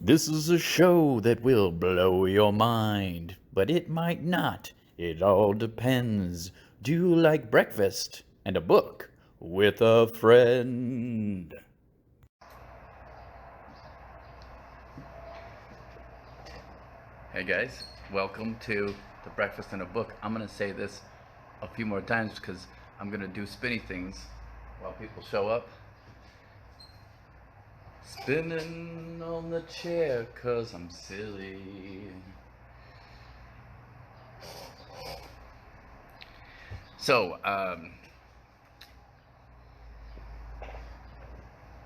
This is a show that will blow your mind, but it might not. It all depends. Do you like breakfast and a book with a friend? Hey guys, welcome to the Breakfast and a Book. I'm gonna say this a few more times because I'm gonna do spinny things while people show up. Spinning on the chair 'cause I'm silly. So,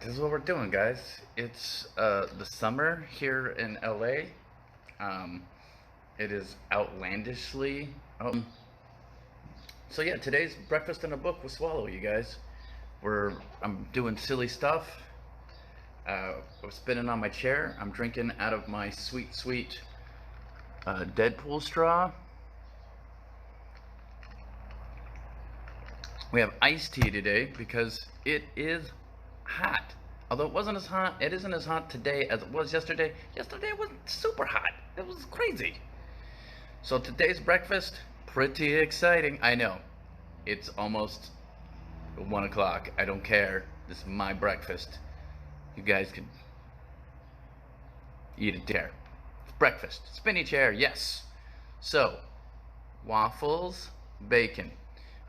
this is what we're doing, guys. It's the summer here in LA. It is outlandishly. So yeah, today's Breakfast and a Book with Swallow, you guys. I'm doing silly stuff. I'm spinning on my chair. I'm drinking out of my sweet, sweet Deadpool straw. We have iced tea today because it is hot. Although it wasn't as hot, it isn't as hot today as it was yesterday. Yesterday was super hot. It was crazy. So today's breakfast, pretty exciting. I know. It's almost 1 o'clock. I don't care. This is my breakfast. You guys can eat it there. It's breakfast. Spinny chair, yes. So, waffles, bacon.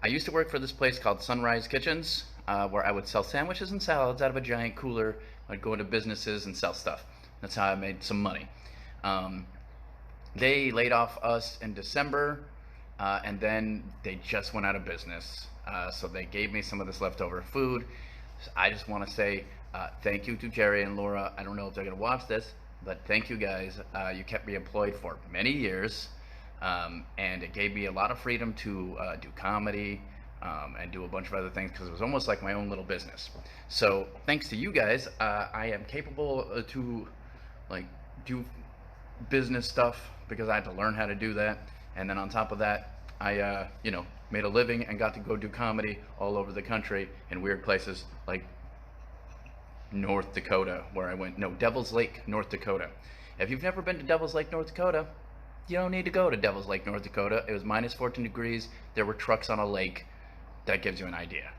I used to work for this place called Sunrise Kitchens, where I would sell sandwiches and salads out of a giant cooler. I'd go into businesses and sell stuff. That's how I made some money. They laid off us in December, and then they just went out of business. So they gave me some of this leftover food. So I just want to say thank you to Jerry and Laura. I don't know if they're going to watch this, but thank you guys. You kept me employed for many years. And it gave me a lot of freedom to do comedy and do a bunch of other things because it was almost like my own little business. So thanks to you guys, I am capable to like do business stuff because I had to learn how to do that. And then on top of that, I made a living and got to go do comedy all over the country in weird places like North Dakota, where I went. No, Devil's Lake, North Dakota. If you've never been to Devil's Lake, North Dakota, you don't need to go to Devil's Lake, North Dakota. It was minus 14 degrees. There were trucks on a lake. That gives you an idea.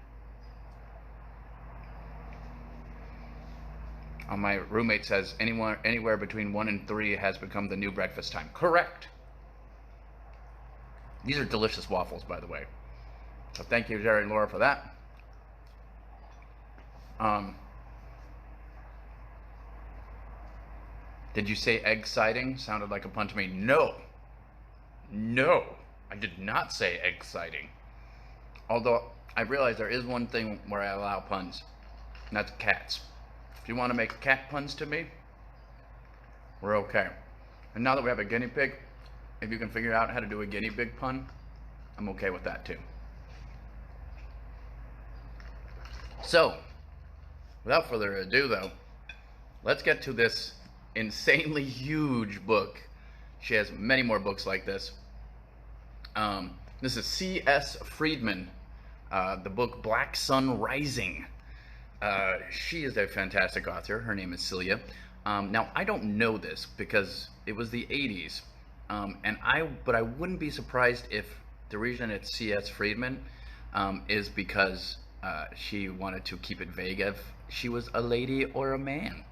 My roommate says anywhere between 1 and 3 has become the new breakfast time. Correct. These are delicious waffles, by the way. So thank you, Jerry and Laura, for that. Did you say exciting? Sounded like a pun to me. No, I did not say exciting. Although I realize there is one thing where I allow puns, and that's cats. If you want to make cat puns to me, we're okay. And now that we have a guinea pig, if you can figure out how to do a guinea pig pun, I'm okay with that too. So, without further ado though, let's get to this insanely huge book. She has many more books like this. This is C.S. Friedman, the book Black Sun Rising. She is a fantastic author. Her name is Celia. Now I don't know this because it was the 80s, but I wouldn't be surprised if the reason it's C.S. Friedman is because she wanted to keep it vague if she was a lady or a man.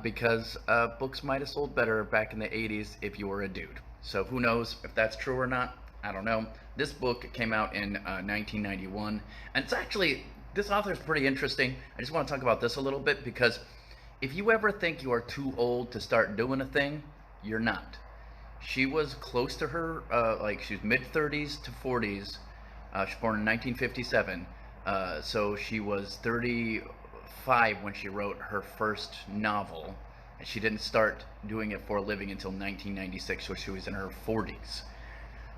Because books might have sold better back in the 80s if you were a dude. So who knows if that's true or not? I don't know. This book came out in 1991, and it's actually, this author is pretty interesting. I just want to talk about this a little bit because if you ever think you are too old to start doing a thing, you're not. She was close to her, she was mid-30s to 40s. She was born in 1957, so she was 35 when she wrote her first novel, and she didn't start doing it for a living until 1996, so she was in her 40s.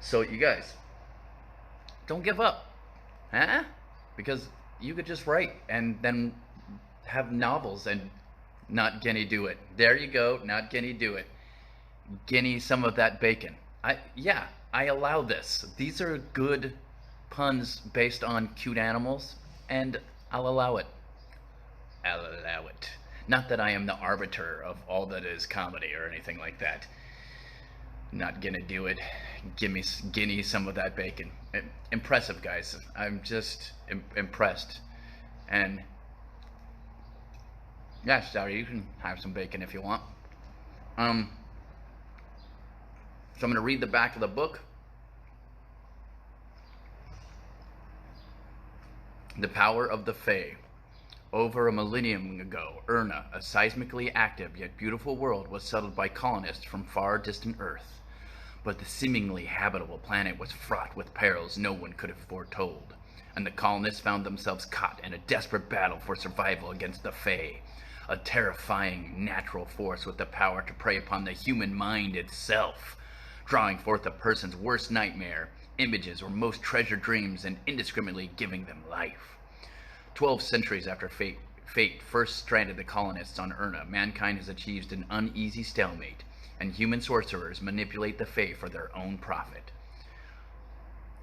So you guys, don't give up, huh? Because you could just write and then have novels and not guinea do it. There you go, not guinea do it. Guinea some of that bacon. I allow this. These are good puns based on cute animals, and I'll allow it. Not that I am the arbiter of all that is comedy or anything like that. Not gonna do it. Gimme some of that bacon. Impressive, guys. I'm just impressed. And yeah, sorry, you can have some bacon if you want. So I'm gonna read the back of the book. The Power of the Fae. Over a millennium ago, Erna, a seismically active yet beautiful world, was settled by colonists from far distant Earth. But the seemingly habitable planet was fraught with perils no one could have foretold, and the colonists found themselves caught in a desperate battle for survival against the Fae, a terrifying natural force with the power to prey upon the human mind itself, drawing forth a person's worst nightmare, images, or most treasured dreams, and indiscriminately giving them life. 12 centuries after fate first stranded the colonists on Erna, mankind has achieved an uneasy stalemate, and human sorcerers manipulate the Fae for their own profit,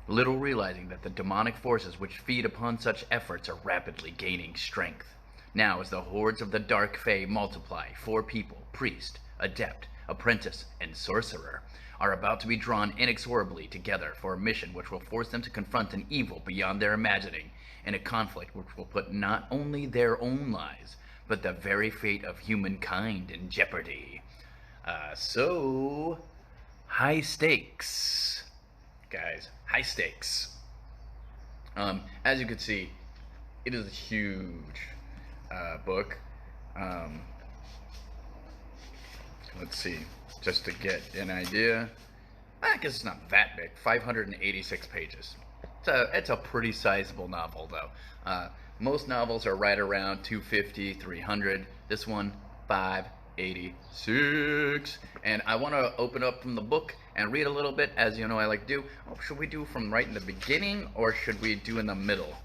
little realizing that the demonic forces which feed upon such efforts are rapidly gaining strength. Now, as the hordes of the dark Fae multiply, 4 people, priest, adept, apprentice, and sorcerer, are about to be drawn inexorably together for a mission which will force them to confront an evil beyond their imagining, in a conflict which will put not only their own lives, but the very fate of humankind in jeopardy. So, high stakes, guys, high stakes. As you can see, it is a huge book. Let's see, just to get an idea. I guess it's not that big, 586 pages. It's a pretty sizable novel, though. Most novels are right around 250, 300. This one, 586. And I want to open up from the book and read a little bit, as you know I like to do. Oh, should we do from right in the beginning, or should we do in the middle?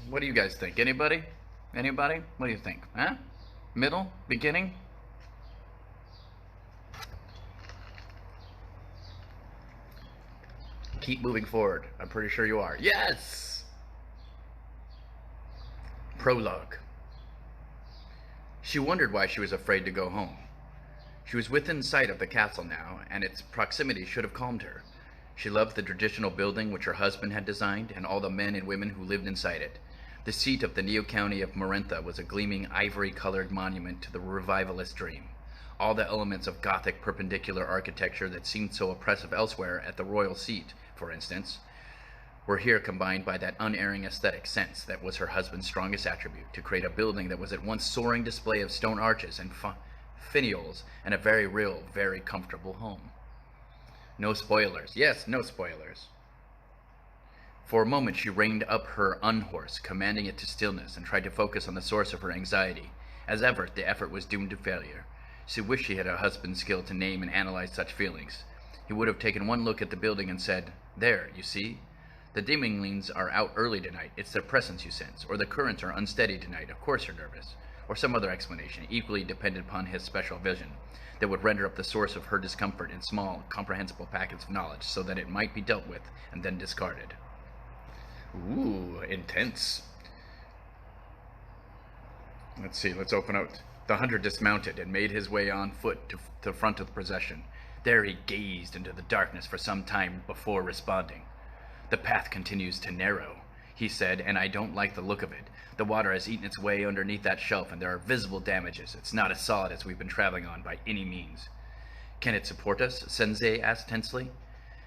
What do you guys think? Anybody? Anybody? What do you think? Huh? Middle? Beginning? Keep moving forward. I'm pretty sure you are. Yes! Prologue. She wondered why she was afraid to go home. She was within sight of the castle now, and its proximity should have calmed her. She loved the traditional building which her husband had designed, and all the men and women who lived inside it. The seat of the neo-county of Marentha was a gleaming ivory-colored monument to the revivalist dream. All the elements of Gothic perpendicular architecture that seemed so oppressive elsewhere at the royal seat, for instance, were here combined by that unerring aesthetic sense that was her husband's strongest attribute, to create a building that was at once soaring display of stone arches and finials and a very real, very comfortable home. No spoilers. Yes, no spoilers. For a moment she reined up her unhorse, commanding it to stillness, and tried to focus on the source of her anxiety. As ever, the effort was doomed to failure. She wished she had a husband's skill to name and analyze such feelings. He would have taken one look at the building and said, "There, you see? The demolings are out early tonight. It's their presence you sense. Or the currents are unsteady tonight. Of course you're nervous." Or some other explanation, equally dependent upon his special vision, that would render up the source of her discomfort in small, comprehensible packets of knowledge, so that it might be dealt with and then discarded. Ooh, intense. Let's see, let's open out. The hunter dismounted and made his way on foot to the front of the procession. There he gazed into the darkness for some time before responding. "The path continues to narrow," he said, "and I don't like the look of it. The water has eaten its way underneath that shelf, and there are visible damages. It's not as solid as we've been traveling on by any means." "Can it support us?" Sensei asked tensely.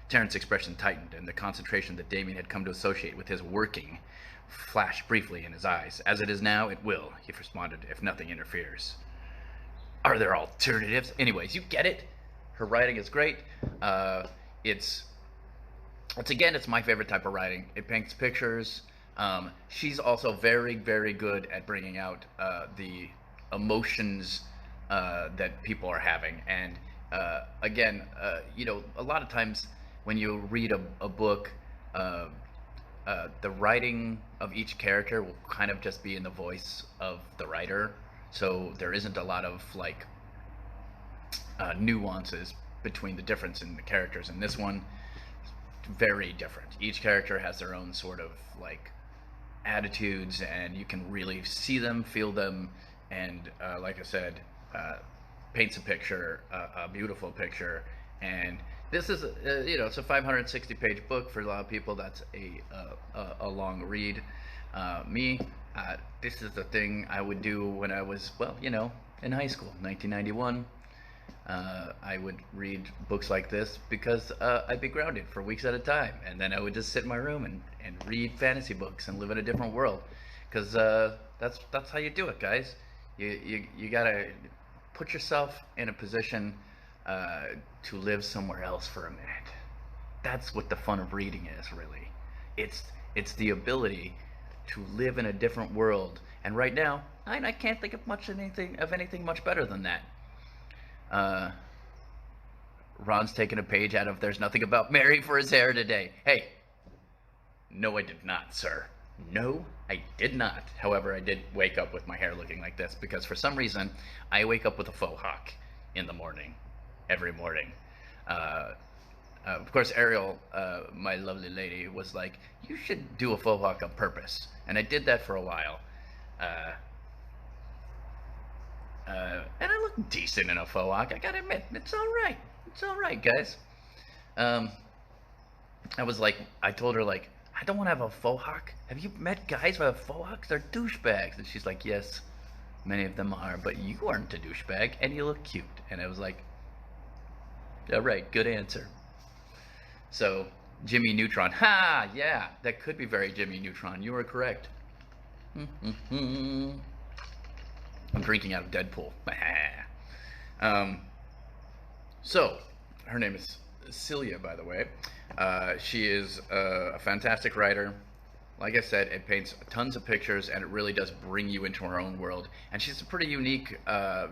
Terrence's expression tightened, and the concentration that Damien had come to associate with his working flashed briefly in his eyes. "As it is now, it will," he responded, "if nothing interferes." "Are there alternatives?" Anyways, you get it. Her writing is great. It's my favorite type of writing. It paints pictures. She's also very, very good at bringing out the emotions that people are having. And again, a lot of times when you read a book, the writing of each character will kind of just be in the voice of the writer. So there isn't a lot of nuances between the difference in the characters. And this one, very different. Each character has their own sort of attitudes, and you can really see them, feel them, and like I said, paints a picture, a beautiful picture. And this is, it's a 560-page book. For a lot of people, that's a long read. Me, this is the thing I would do when I was, well, in high school, 1991. I would read books like this because I'd be grounded for weeks at a time, and then I would just sit in my room and read fantasy books and live in a different world. Because that's how you do it, guys. You gotta put yourself in a position to live somewhere else for a minute. That's what the fun of reading is, really. It's the ability to live in a different world. And right now, I can't think of anything much better than that. Ron's taking a page out of "There's Nothing About Mary" for his hair today. Hey, no, I did not, sir. No, I did not. However, I did wake up with my hair looking like this because for some reason, I wake up with a faux hawk in the morning, every morning. Of course, Ariel, my lovely lady, was like, "You should do a faux hawk on purpose." And I did that for a while. And I look decent in a faux hawk, I gotta admit. It's alright. It's alright, guys. I told her, like, I don't want to have a faux hawk. Have you met guys who have faux hawks? They're douchebags. And she's like, yes, many of them are, but you aren't a douchebag, and you look cute. And I was like, alright, good answer. So, Jimmy Neutron. Ha! Yeah, that could be very Jimmy Neutron. You were correct. I'm drinking out of Deadpool. So, her name is Celia, by the way. She is a fantastic writer. Like I said, it paints tons of pictures, and it really does bring you into her own world. And she's a pretty unique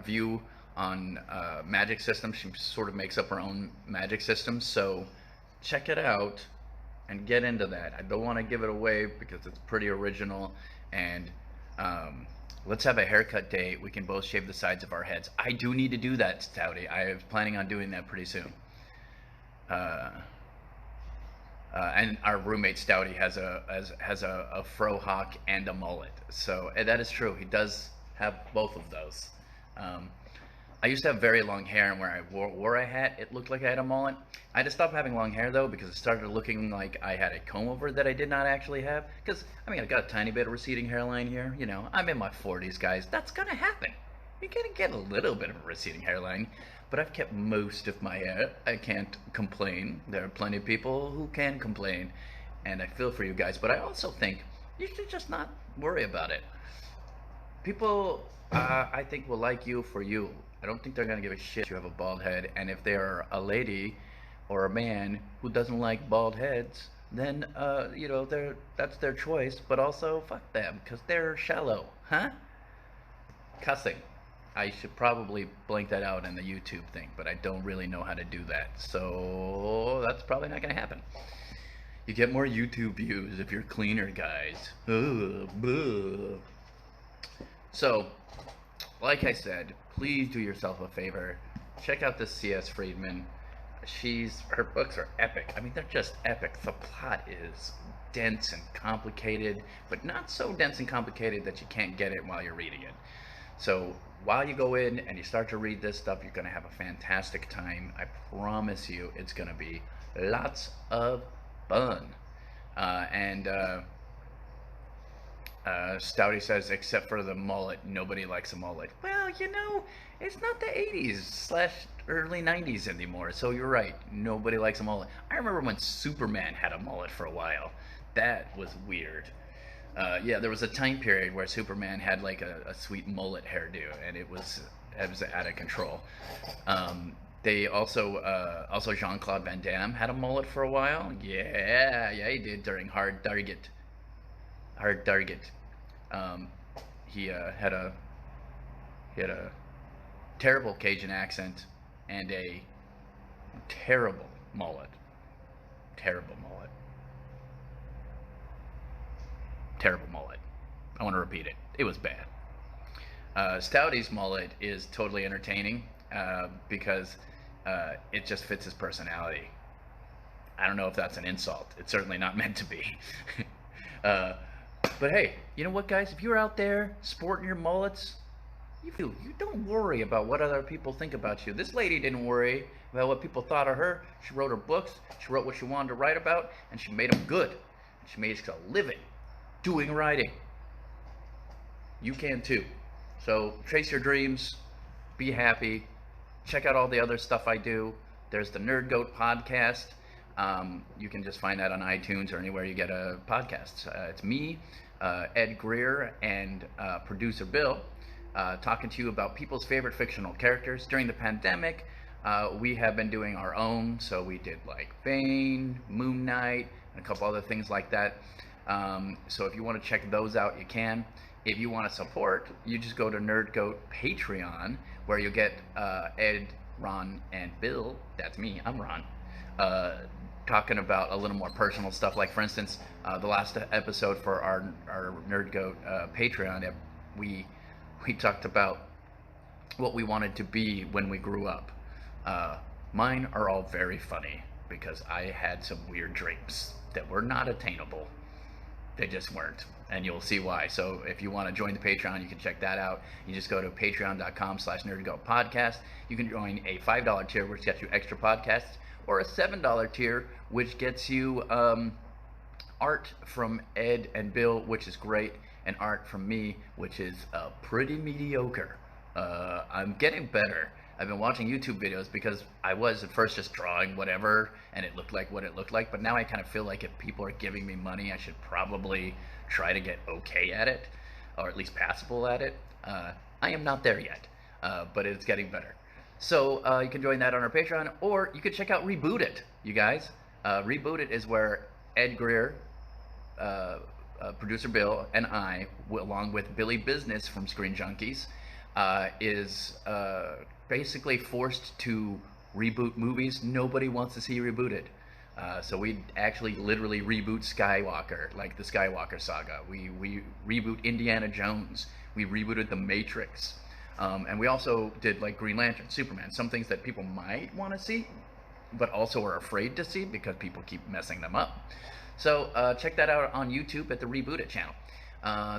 view on magic systems. She sort of makes up her own magic system. So, check it out and get into that. I don't want to give it away because it's pretty original. And let's have a haircut day. We can both shave the sides of our heads. I do need to do that, Stouty. I was planning on doing that pretty soon. And our roommate Stouty has a fro hawk and a mullet. So that is true. He does have both of those. I used to have very long hair, and where I wore a hat, it looked like I had a mullet. I had to stop having long hair, though, because it started looking like I had a comb over that I did not actually have. Because, I mean, I've got a tiny bit of receding hairline here. I'm in my 40s, guys. That's going to happen. You're going to get a little bit of a receding hairline. But I've kept most of my hair. I can't complain. There are plenty of people who can complain. And I feel for you guys. But I also think you should just not worry about it. People, I think, will like you for you. I don't think they're going to give a shit if you have a bald head. And if they're a lady or a man who doesn't like bald heads, then, that's their choice. But also, fuck them, because they're shallow. Huh? Cussing. I should probably blank that out in the YouTube thing, but I don't really know how to do that. So that's probably not going to happen. You get more YouTube views if you're cleaner, guys. So, like I said, please do yourself a favor. Check out this C.S. Friedman. Her books are epic. I mean, they're just epic. The plot is dense and complicated, but not so dense and complicated that you can't get it while you're reading it. So while you go in and you start to read this stuff, you're going to have a fantastic time. I promise you it's going to be lots of fun. Stouty says, except for the mullet, nobody likes a mullet. Well, it's not the 80s / early 90s anymore, so you're right. Nobody likes a mullet. I remember when Superman had a mullet for a while. That was weird. Yeah, there was a time period where Superman had like a sweet mullet hairdo, and it was out of control. They also Jean-Claude Van Damme had a mullet for a while. Yeah, he did during Hard Target. He had a terrible Cajun accent and a terrible mullet. Terrible mullet. I want to repeat it. It was bad. Stouty's mullet is totally entertaining because it just fits his personality. I don't know if that's an insult. It's certainly not meant to be. But hey, you know what, guys? If you're out there sporting your mullets, You don't worry about what other people think about you. This lady didn't worry about what people thought of her. She wrote her books, she wrote what she wanted to write about, and she made them good. She made a living doing writing. You can too. So chase your dreams, be happy, check out all the other stuff I do. There's the Nerd Goat podcast. You can just find that on iTunes or anywhere you get a podcast. It's me, Ed Greer, and producer Bill, talking to you about people's favorite fictional characters. During the pandemic, we have been doing our own. So we did like Bane, Moon Knight, and a couple other things like that. So if you want to check those out, you can. If you want to support, you just go to Nerd Goat Patreon, where you'll get Ed, Ron, and Bill. That's me. I'm Ron. Talking about a little more personal stuff. Like, for instance, the last episode for our Nerd Goat Patreon, we talked about what we wanted to be when we grew up. Mine are all very funny because I had some weird dreams that were not attainable. They just weren't, and you'll see why. So if you want to join the Patreon, you can check that out. You just go to patreon.com/nerdgoatpodcast. You can join a $5 tier, which gets you extra podcasts, or a $7 tier, which gets you art from Ed and Bill, which is great, and art from me, which is pretty mediocre. I'm getting better. I've been watching YouTube videos because I was at first just drawing whatever, and it looked like what it looked like, but now I kind of feel like if people are giving me money, I should probably try to get okay at it, or at least passable at it. I am not there yet, but it's getting better. So you can join that on our Patreon, or you can check out Reboot It, you guys. Reboot It is where Ed Greer, producer Bill, and I, along with Billy Business from Screen Junkies, is basically forced to reboot movies nobody wants to see rebooted. So we actually literally reboot Skywalker, like the Skywalker saga. We reboot Indiana Jones. We rebooted The Matrix. And we also did like Green Lantern, Superman, some things that people might want to see, but also are afraid to see because people keep messing them up. So check that out on YouTube at the Reboot It channel.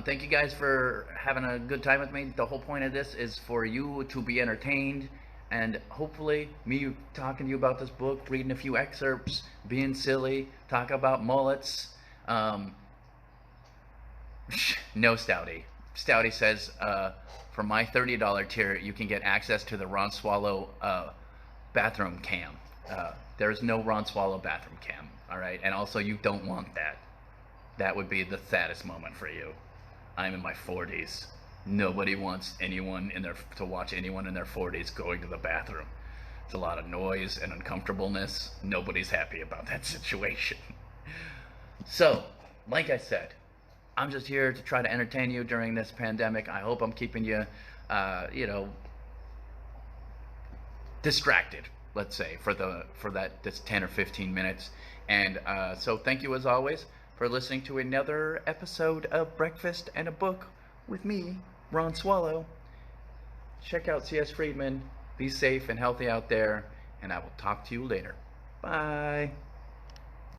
Thank you guys for having a good time with me. The whole point of this is for you to be entertained, and hopefully me talking to you about this book, reading a few excerpts, being silly, talk about mullets. No, Stouty. Stouty says, for my $30 tier, you can get access to the Ron Swallow bathroom cam. There's no Ron Swallow bathroom cam, all right? And also, you don't want that. That would be the saddest moment for you. I'm in my 40s. Nobody wants anyone to watch anyone in their 40s going to the bathroom. It's a lot of noise and uncomfortableness. Nobody's happy about that situation. So, like I said, I'm just here to try to entertain you during this pandemic. I hope I'm keeping you, distracted, let's say, for this 10 or 15 minutes. And so thank you as always for listening to another episode of Breakfast and a Book with me, Ron Swallow. Check out C.S. Friedman. Be safe and healthy out there, and I will talk to you later. Bye.